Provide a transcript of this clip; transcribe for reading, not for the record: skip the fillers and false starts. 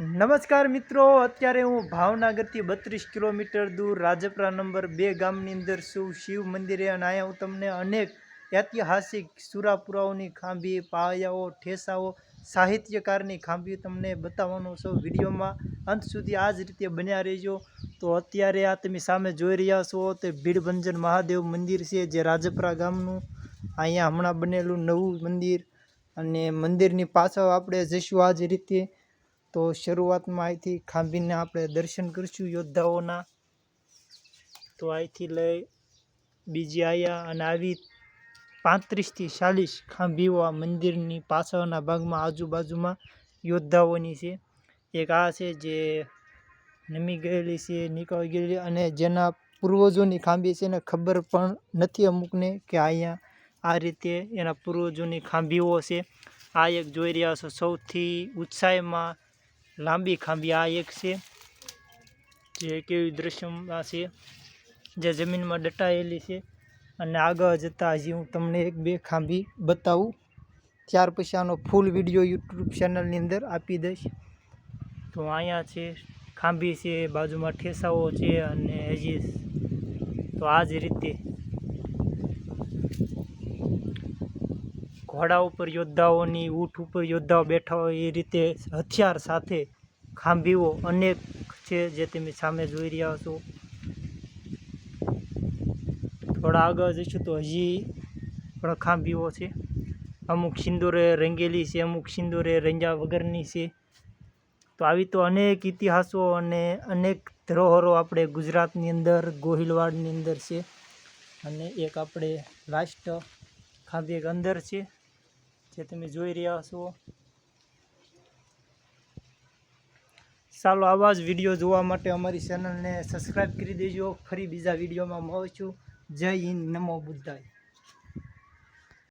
નમસ્કાર મિત્રો, અત્યારે હું ભાવનગરથી 32 કિલોમીટર દૂર રાજપરા નંબર 2 ગામની અંદર છું, શિવ મંદિરે. અને અહીંયા હું તમને અનેક ઐતિહાસિક સુરાપુરાઓની ખાંભી, પાયાઓ, ઠેસાઓ, સાહિત્યકારની ખાંભી તમને બતાવવાનો છું વિડીયોમાં. અંત સુધી આ જ રીતે બન્યા રહેજો. તો અત્યારે આ તમે સામે જોઈ રહ્યા છો તે ભીડભંજન મહાદેવ મંદિર છે, જે રાજપરા ગામનું અહીંયા હમણાં બનેલું નવું મંદિર. અને મંદિરની પાછળ આપણે જઈશું આ જ રીતે. તો શરૂઆતમાં અહીંથી ખાંભીને આપણે દર્શન કરીશું યોદ્ધાઓના. તો અહીંથી લઈ બીજી આવ્યા અને આવી 35 થી 40 ખાંભીઓ આ મંદિરની પાછળના ભાગમાં આજુબાજુમાં યોદ્ધાઓની છે. એક આ છે જે નમી ગયેલી છે, નીકળી ગયેલી, અને જેના પૂર્વજોની ખાંભી છે ને ખબર પણ નથી અમુકને કે અહીંયા આ રીતે એના પૂર્વજોની ખાંભીઓ છે. આ એક જોઈ રહ્યા છો સૌથી ઊંચાઈમાં લાંબી ખાંભી આ એક છે, જે કેવી દ્રશ્યમાં છે, જે જમીનમાં દટાયેલી છે. અને આગળ જતાં હજી હું તમને એક બે ખાંભી બતાવું, ત્યાર પછી આનો ફૂલ વિડીયો યુટ્યુબ ચેનલની અંદર આપી દઈશ. તો અહીંયા છે ખાંભી છે, બાજુમાં ઠેસાઓ છે, અને હજી તો આ જ રીતે ઘોડા ઉપર યોદ્ધાઓની, ઊંટ ઉપર યોદ્ધાઓ બેઠા હોય એ રીતે હથિયાર સાથે ખાંભીઓ અનેક છે, જે તમે સામે જોઈ રહ્યા છો. થોડા આગળ જઈશું તો હજી પણ ખાંભીઓ છે. અમુક સિંદૂરે રંગેલી છે, અમુક સિંદૂરે રંગ્યા વગરની છે. તો આવી તો અનેક ઇતિહાસો અને અનેક ધરોહરો આપણે ગુજરાતની અંદર ગોહિલવાડની અંદર છે. અને એક આપણે લાસ્ટ ખાંભી એક અંદર છે, જે તમે જોઈ રહ્યા છો. ચાલો, આવા જ વિડીયો જોવા માટે અમારી ચેનલને સબસ્ક્રાઈબ કરી દેજો. ફરી બીજા વિડીયોમાં મળશું. જય હિન્દ, નમો બુદ્ધાય.